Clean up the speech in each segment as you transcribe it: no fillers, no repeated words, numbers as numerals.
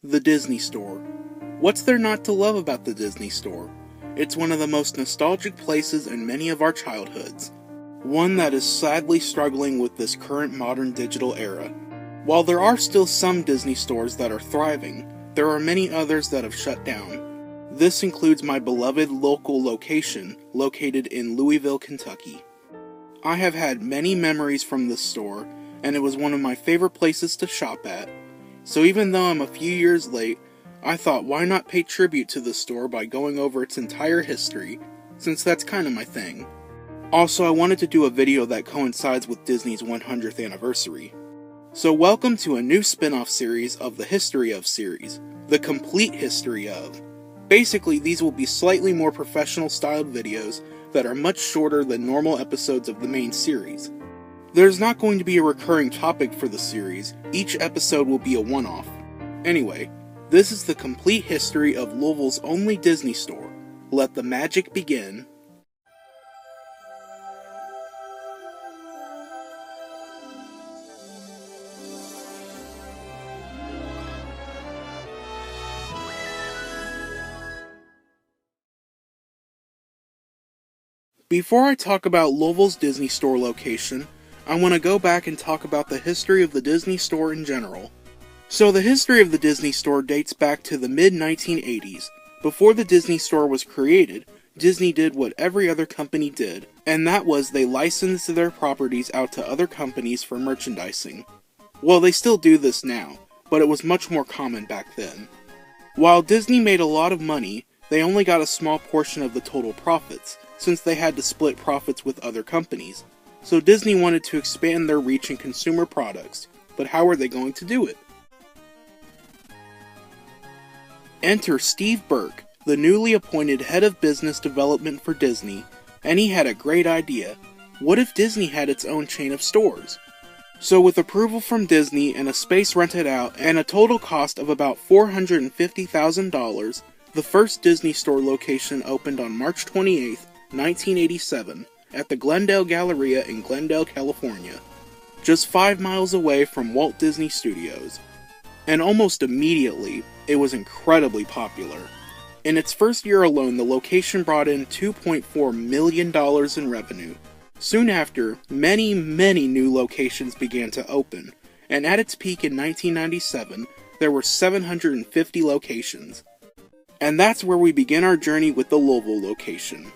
The Disney Store. What's there not to love about the Disney Store? It's one of the most nostalgic places in many of our childhoods. One that is sadly struggling with this current modern digital era. While there are still some Disney stores that are thriving, there are many others that have shut down. This includes my beloved local location, located in Louisville, Kentucky. I have had many memories from this store, and it was one of my favorite places to shop at. So even though I'm a few years late, I thought why not pay tribute to this store by going over its entire history, since that's kind of my thing. Also, I wanted to do a video that coincides with Disney's 100th anniversary. So welcome to a new spin-off series of the History of series, the complete history of. Basically, these will be slightly more professional styled videos that are much shorter than normal episodes of the main series. There's not going to be a recurring topic for the series, each episode will be a one-off. Anyway, this is the complete history of Louisville's only Disney store. Let the magic begin. Before I talk about Louisville's Disney store location, I want to go back and talk about the history of the Disney store in general. So the history of the Disney store dates back to the mid-1980s. Before the Disney store was created, Disney did what every other company did, and that was they licensed their properties out to other companies for merchandising. Well, they still do this now, but it was much more common back then. While Disney made a lot of money, they only got a small portion of the total profits, since they had to split profits with other companies. So Disney wanted to expand their reach in consumer products, but how are they going to do it? Enter Steve Burke, the newly appointed head of business development for Disney, and he had a great idea. What if Disney had its own chain of stores? So with approval from Disney and a space rented out and a total cost of about $450,000, the first Disney store location opened on March 28, 1987, at the Glendale Galleria in Glendale, California, just 5 miles away from Walt Disney Studios. And almost immediately, it was incredibly popular. In its first year alone, the location brought in $2.4 million in revenue. Soon after, many new locations began to open, and at its peak in 1997, there were 750 locations. And that's where we begin our journey with the Louisville location.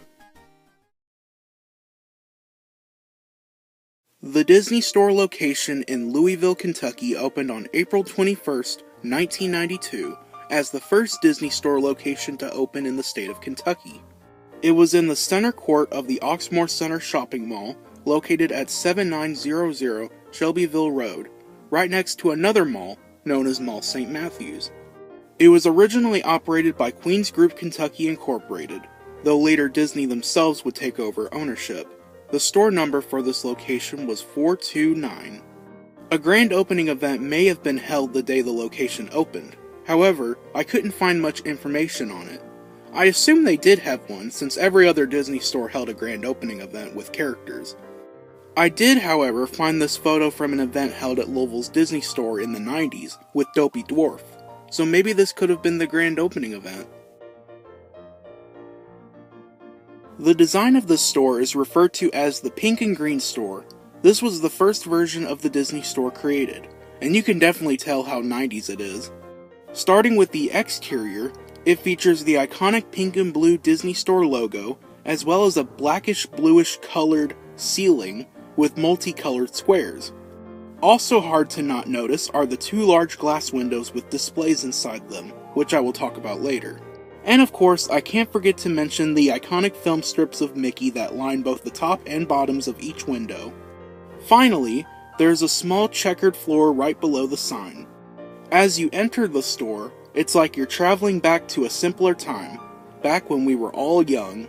The Disney Store location in Louisville, Kentucky opened on April 21, 1992, as the first Disney Store location to open in the state of Kentucky. It was in the center court of the Oxmoor Center shopping mall, located at 7900 Shelbyville Road, right next to another mall known as Mall St. Matthews. It was originally operated by Queens Group Kentucky Incorporated, though later Disney themselves would take over ownership. The store number for this location was 429. A grand opening event may have been held the day the location opened. However, I couldn't find much information on it. I assume they did have one, since every other Disney store held a grand opening event with characters. I did, however, find this photo from an event held at Louisville's Disney store in the 90s with Dopey Dwarf, so maybe this could have been the grand opening event. The design of this store is referred to as the Pink and Green Store. This was the first version of the Disney Store created, and you can definitely tell how 90s it is. Starting with the exterior, it features the iconic pink and blue Disney Store logo, as well as a blackish bluish colored ceiling with multicolored squares. Also hard to not notice are the 2 large glass windows with displays inside them, which I will talk about later. And of course, I can't forget to mention the iconic film strips of Mickey that line both the top and bottoms of each window. Finally, there's a small checkered floor right below the sign. As you enter the store, it's like you're traveling back to a simpler time, back when we were all young.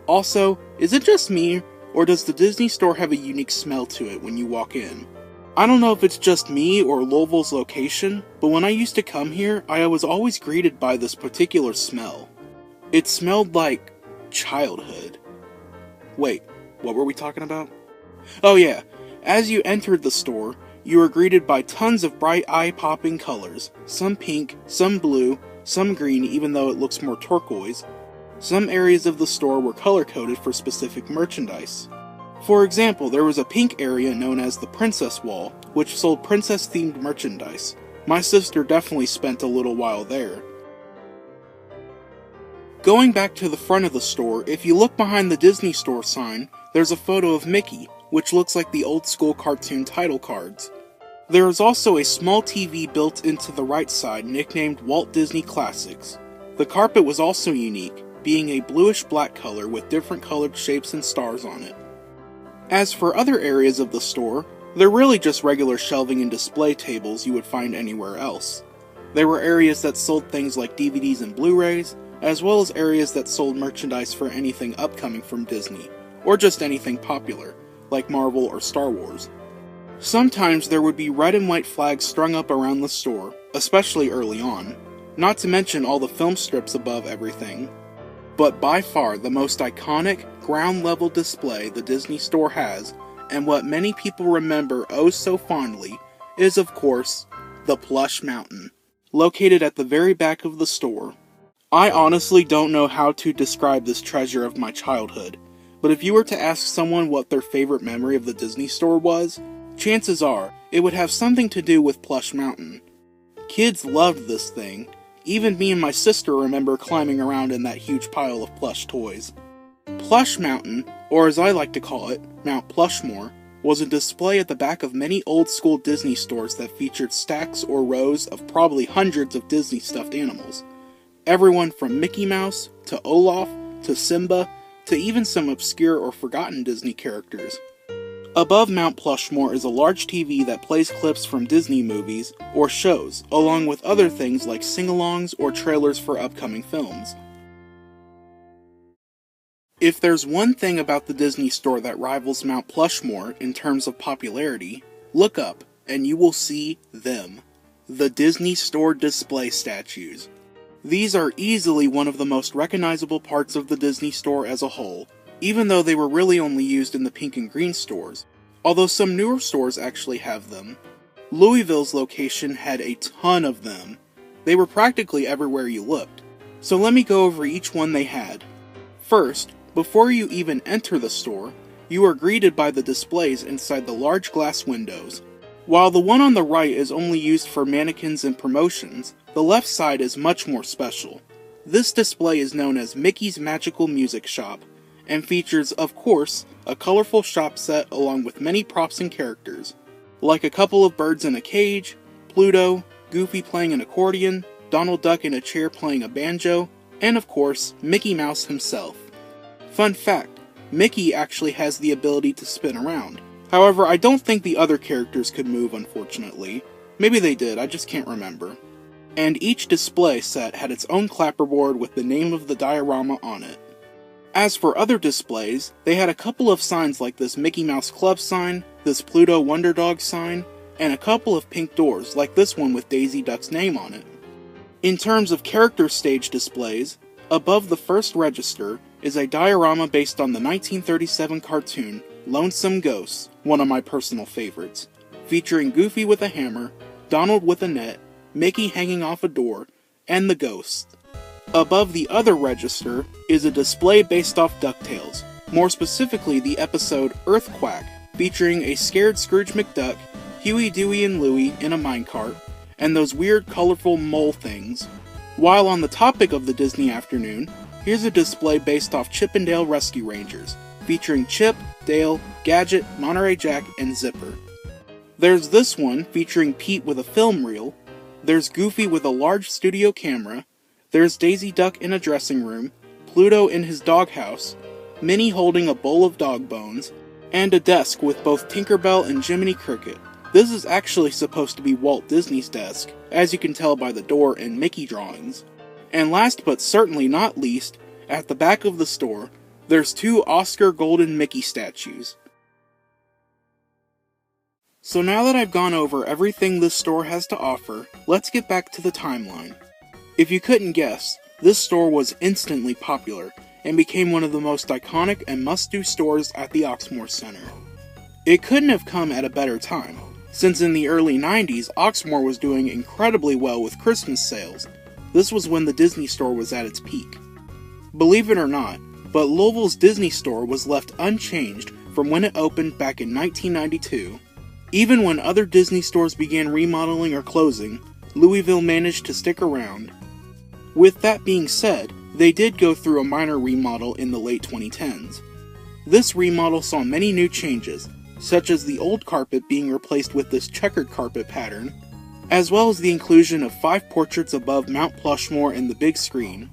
Also, is it just me, or does the Disney Store have a unique smell to it when you walk in? I don't know if it's just me or Louisville's location, but when I used to come here, I was always greeted by this particular smell. It smelled like childhood. Wait, what were we talking about? Oh yeah, as you entered the store, You are greeted by tons of bright eye-popping colors, some pink, some blue, some green even though it looks more turquoise. Some areas of the store were color-coded for specific merchandise. For example, there was a pink area known as the Princess Wall, which sold princess-themed merchandise. My sister definitely spent a little while there. Going back to the front of the store, if you look behind the Disney Store sign, there's a photo of Mickey, which looks like the old-school cartoon title cards. There is also a small TV built into the right side nicknamed Walt Disney Classics. The carpet was also unique, being a bluish-black color with different colored shapes and stars on it. As for other areas of the store, they're really just regular shelving and display tables you would find anywhere else. There were areas that sold things like DVDs and Blu-rays, as well as areas that sold merchandise for anything upcoming from Disney, or just anything popular, like Marvel or Star Wars. Sometimes there would be red and white flags strung up around the store, especially early on, not to mention all the film strips above everything. But by far the most iconic, ground-level display the Disney Store has, and what many people remember oh so fondly, is of course, the Plush Mountain, located at the very back of the store. I honestly don't know how to describe this treasure of my childhood, but if you were to ask someone what their favorite memory of the Disney Store was, chances are it would have something to do with Plush Mountain. Kids loved this thing. Even me and my sister remember climbing around in that huge pile of plush toys. Plush Mountain, or as I like to call it, Mount Plushmore, was a display at the back of many old-school Disney stores that featured stacks or rows of probably hundreds of Disney stuffed animals. Everyone from Mickey Mouse, to Olaf, to Simba, to even some obscure or forgotten Disney characters. Above Mount Plushmore is a large TV that plays clips from Disney movies or shows, along with other things like sing-alongs or trailers for upcoming films. If there's one thing about the Disney Store that rivals Mount Plushmore in terms of popularity, look up and you will see them. The Disney Store display statues. These are easily one of the most recognizable parts of the Disney Store as a whole, even though they were really only used in the pink and green stores, although some newer stores actually have them. Louisville's location had a ton of them. They were practically everywhere you looked, so let me go over each one they had. First, before you even enter the store, you are greeted by the displays inside the large glass windows. While the one on the right is only used for mannequins and promotions, the left side is much more special. This display is known as Mickey's Magical Music Shop, and features, of course, a colorful shop set along with many props and characters, like a couple of birds in a cage, Pluto, Goofy playing an accordion, Donald Duck in a chair playing a banjo, and of course, Mickey Mouse himself. Fun fact, Mickey actually has the ability to spin around. However, I don't think the other characters could move, unfortunately. Maybe they did, I just can't remember. And each display set had its own clapperboard with the name of the diorama on it. As for other displays, they had a couple of signs like this Mickey Mouse Club sign, this Pluto Wonder Dog sign, and a couple of pink doors like this one with Daisy Duck's name on it. In terms of character stage displays, above the first register is a diorama based on the 1937 cartoon Lonesome Ghosts, one of my personal favorites, featuring Goofy with a hammer, Donald with a net, Mickey hanging off a door, and the ghost. Above the other register is a display based off DuckTales, more specifically the episode Earthquack, featuring a scared Scrooge McDuck, Huey, Dewey, and Louie in a minecart, and those weird colorful mole things. While on the topic of the Disney afternoon, here's a display based off Chip and Dale Rescue Rangers, featuring Chip, Dale, Gadget, Monterey Jack, and Zipper. There's this one featuring Pete with a film reel, there's Goofy with a large studio camera, there's Daisy Duck in a dressing room, Pluto in his doghouse, Minnie holding a bowl of dog bones, and a desk with both Tinkerbell and Jiminy Cricket. This is actually supposed to be Walt Disney's desk, as you can tell by the door and Mickey drawings. And last but certainly not least, at the back of the store, there's two Oscar Golden Mickey statues. So now that I've gone over everything this store has to offer, let's get back to the timeline. If you couldn't guess, this store was instantly popular, and became one of the most iconic and must-do stores at the Oxmoor Center. It couldn't have come at a better time. since in the early 90s, Oxmoor was doing incredibly well with Christmas sales. This was when the Disney Store was at its peak. Believe it or not, but Louisville's Disney Store was left unchanged from when it opened back in 1992. Even when other Disney stores began remodeling or closing, Louisville managed to stick around. With that being said, they did go through a minor remodel in the late 2010s. This remodel saw many new changes, such as the old carpet being replaced with this checkered carpet pattern, as well as the inclusion of 5 portraits above Mount Plushmore in the big screen.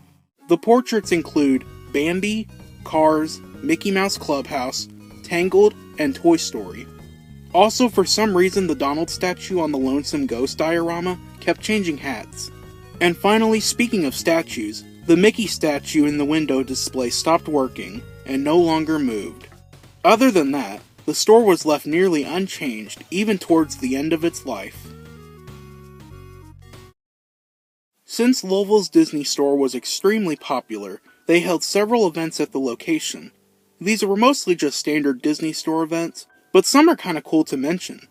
The portraits include Bambi, Cars, Mickey Mouse Clubhouse, Tangled, and Toy Story. Also, for some reason, the Donald statue on the Lonesome Ghost diorama kept changing hats. And finally, speaking of statues, the Mickey statue in the window display stopped working and no longer moved. Other than that, the store was left nearly unchanged even towards the end of its life. Since Louisville's Disney Store was extremely popular, they held several events at the location. These were mostly just standard Disney Store events, but some are kinda cool to mention.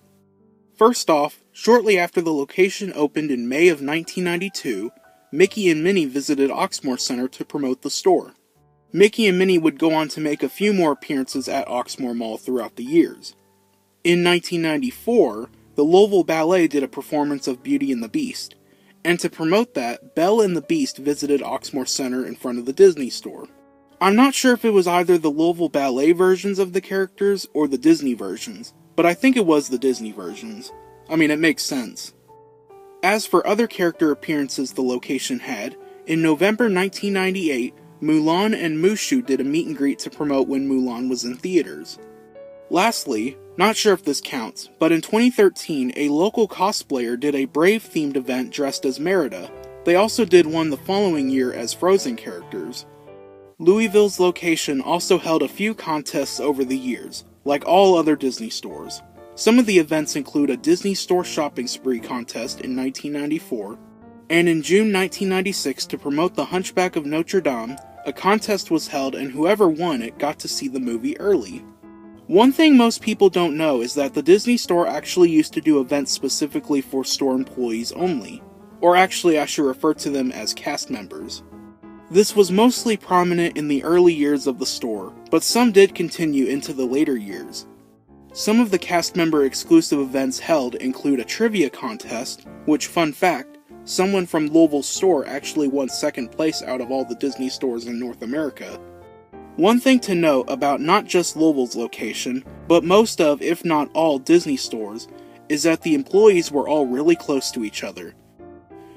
First off, shortly after the location opened in May of 1992, Mickey and Minnie visited Oxmoor Center to promote the store. Mickey and Minnie would go on to make a few more appearances at Oxmoor Mall throughout the years. In 1994, the Louisville Ballet did a performance of Beauty and the Beast, and to promote that, Belle and the Beast visited Oxmoor Center in front of the Disney Store. I'm not sure if it was either the Louisville Ballet versions of the characters or the Disney versions, but I think it was the Disney versions. I mean, it makes sense. As for other character appearances the location had, in November 1998, Mulan and Mushu did a meet and greet to promote when Mulan was in theaters. Lastly, not sure if this counts, but in 2013, a local cosplayer did a Brave-themed event dressed as Merida. They also did one the following year as Frozen characters. Louisville's location also held a few contests over the years, like all other Disney stores. Some of the events include a Disney Store shopping spree contest in 1994, and in June 1996, to promote The Hunchback of Notre Dame, a contest was held and whoever won it got to see the movie early. One thing most people don't know is that the Disney Store actually used to do events specifically for store employees only, or actually I should refer to them as cast members. This was mostly prominent in the early years of the store, but some did continue into the later years. Some of the cast member exclusive events held include a trivia contest, which, fun fact, someone from Louisville's store actually won second place out of all the Disney stores in North America. One thing to note about not just Louisville's location, but most of, if not all, Disney stores, is that the employees were all really close to each other.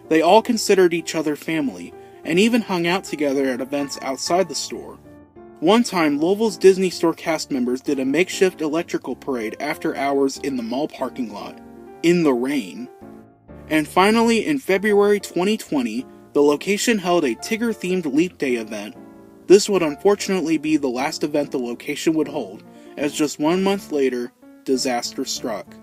They all considered each other family, and even hung out together at events outside the store. One time, Louisville's Disney Store cast members did a makeshift electrical parade after hours in the mall parking lot, in the rain. And finally, in February 2020, the location held a Tigger-themed Leap Day event. This would unfortunately be the last event the location would hold, as just 1 month later, disaster struck.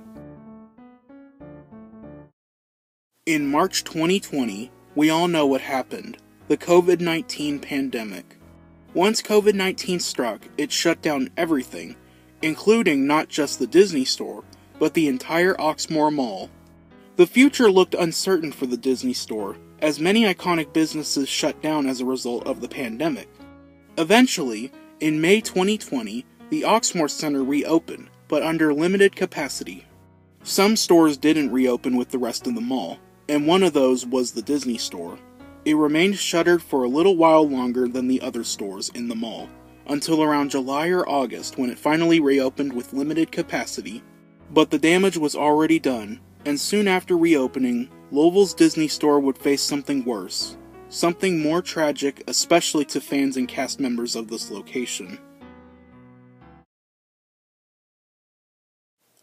In March 2020, we all know what happened, the COVID-19 pandemic. Once COVID-19 struck, it shut down everything, including not just the Disney Store, but the entire Oxmoor Mall. The future looked uncertain for the Disney Store, as many iconic businesses shut down as a result of the pandemic. Eventually, in May 2020, the Oxmoor Center reopened, but under limited capacity. Some stores didn't reopen with the rest of the mall, and one of those was the Disney Store. It remained shuttered for a little while longer than the other stores in the mall, until around July or August when it finally reopened with limited capacity. But the damage was already done, and soon after reopening, Louisville's Disney Store would face something worse. Something more tragic, especially to fans and cast members of this location.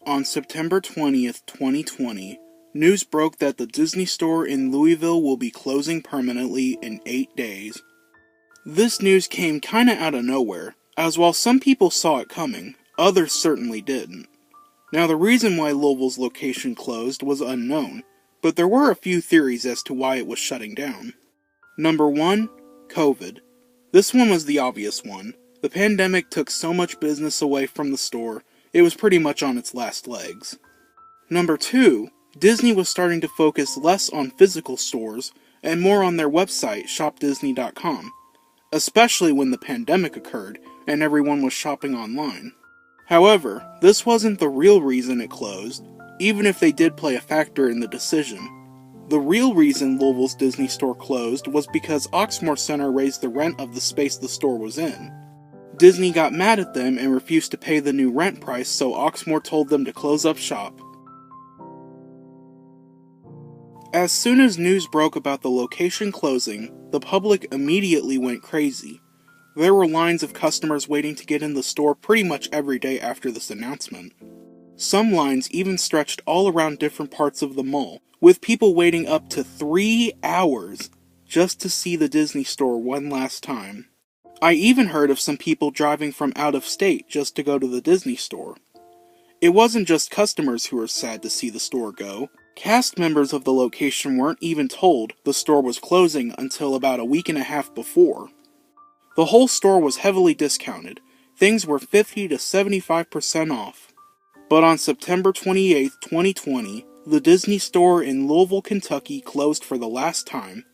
On September 20th, 2020, news broke that the Disney Store in Louisville will be closing permanently in 8 days. This news came kinda out of nowhere, as while some people saw it coming, others certainly didn't. Now, the reason why Louisville's location closed was unknown, but there were a few theories as to why it was shutting down. Number 1, COVID. This one was the obvious one. The pandemic took so much business away from the store, it was pretty much on its last legs. Number 2, Disney was starting to focus less on physical stores and more on their website, shopdisney.com, especially when the pandemic occurred and everyone was shopping online. However, this wasn't the real reason it closed, even if they did play a factor in the decision. The real reason Louisville's Disney store closed was because Oxmoor Center raised the rent of the space the store was in. Disney got mad at them and refused to pay the new rent price, so Oxmoor told them to close up shop. As soon as news broke about the location closing, the public immediately went crazy. There were lines of customers waiting to get in the store pretty much every day after this announcement. Some lines even stretched all around different parts of the mall, with people waiting up to 3 hours just to see the Disney store one last time. I even heard of some people driving from out of state just to go to the Disney store. It wasn't just customers who were sad to see the store go. Cast members of the location weren't even told the store was closing until about a week and a half before. The whole store was heavily discounted. Things were 50 to 75% off. But on September 28, 2020, the Disney store in Louisville, Kentucky closed for the last time.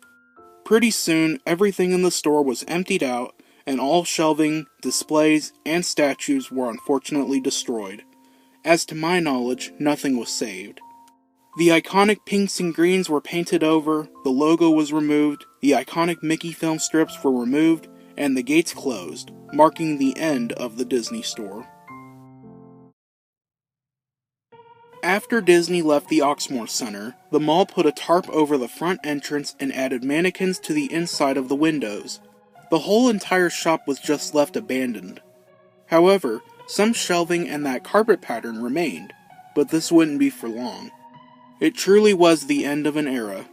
Pretty soon, everything in the store was emptied out, and all shelving, displays, and statues were unfortunately destroyed. As to my knowledge, nothing was saved. The iconic pinks and greens were painted over, the logo was removed, the iconic Mickey film strips were removed, and the gates closed, marking the end of the Disney store. After Disney left the Oxmoor Center, the mall put a tarp over the front entrance and added mannequins to the inside of the windows. The whole entire shop was just left abandoned. However, some shelving and that carpet pattern remained, but this wouldn't be for long. It truly was the end of an era.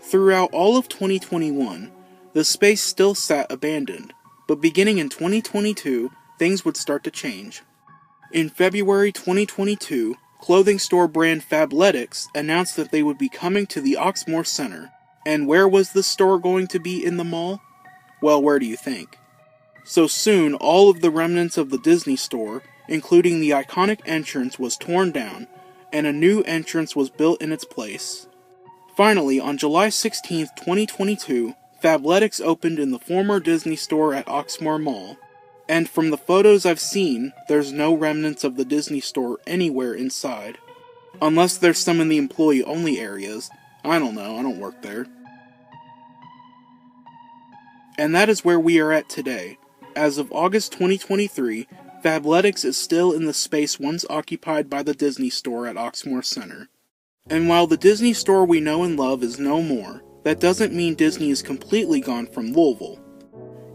Throughout all of 2021, the space still sat abandoned, but beginning in 2022, things would start to change. In February 2022, clothing store brand Fabletics announced that they would be coming to the Oxmoor Center. And where was the store going to be in the mall? Well, where do you think? So soon, all of the remnants of the Disney store, including the iconic entrance, was torn down, and a new entrance was built in its place. Finally, on July 16, 2022, Fabletics opened in the former Disney store at Oxmoor Mall. And from the photos I've seen, there's no remnants of the Disney store anywhere inside. Unless there's some in the employee-only areas. I don't know, I don't work there. And that is where we are at today. As of August 2023, Fabletics is still in the space once occupied by the Disney store at Oxmoor Center. And while the Disney store we know and love is no more, that doesn't mean Disney is completely gone from Louisville.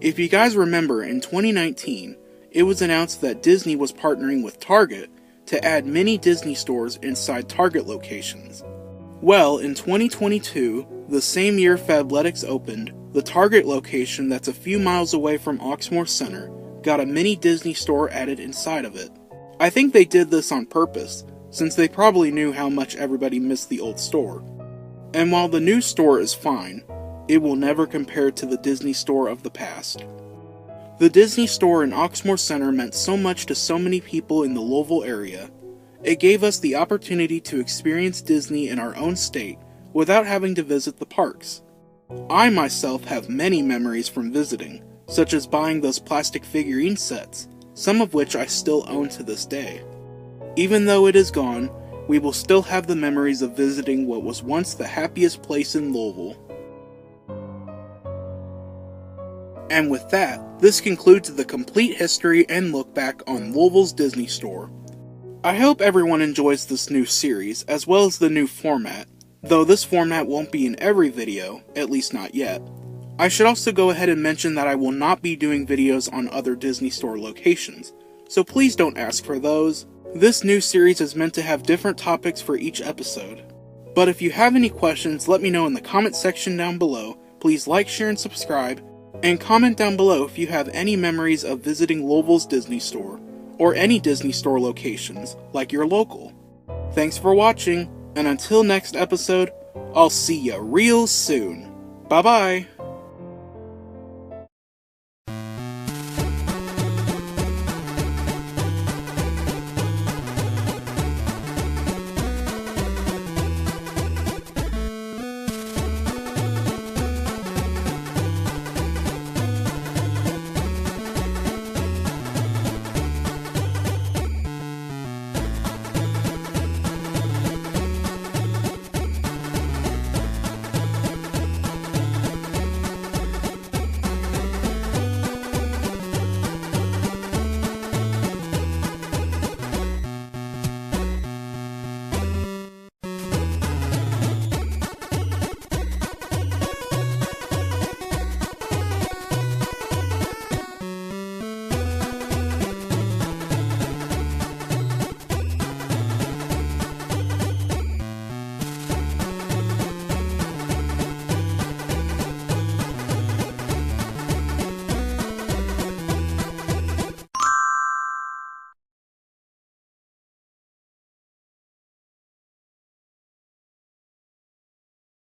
If you guys remember, in 2019, it was announced that Disney was partnering with Target to add mini Disney stores inside Target locations. Well, in 2022, the same year Fabletics opened, the Target location that's a few miles away from Oxmoor Center got a mini Disney store added inside of it. I think they did this on purpose, since they probably knew how much everybody missed the old store. And while the new store is fine, it will never compare to the Disney store of the past. The Disney store in Oxmoor Center meant so much to so many people in the Louisville area. It gave us the opportunity to experience Disney in our own state without having to visit the parks. I myself have many memories from visiting, such as buying those plastic figurine sets, some of which I still own to this day. Even though it is gone, we will still have the memories of visiting what was once the happiest place in Louisville. And with that, this concludes the complete history and look back on Louisville's Disney store. I hope everyone enjoys this new series, as well as the new format, though this format won't be in every video, at least not yet. I should also go ahead and mention that I will not be doing videos on other Disney store locations, so please don't ask for those. This new series is meant to have different topics for each episode. But if you have any questions, let me know in the comment section down below. Please like, share, and subscribe, and comment down below if you have any memories of visiting Louisville's Disney store, or any Disney store locations, like your local. Thanks for watching, and until next episode, I'll see ya real soon. Bye bye!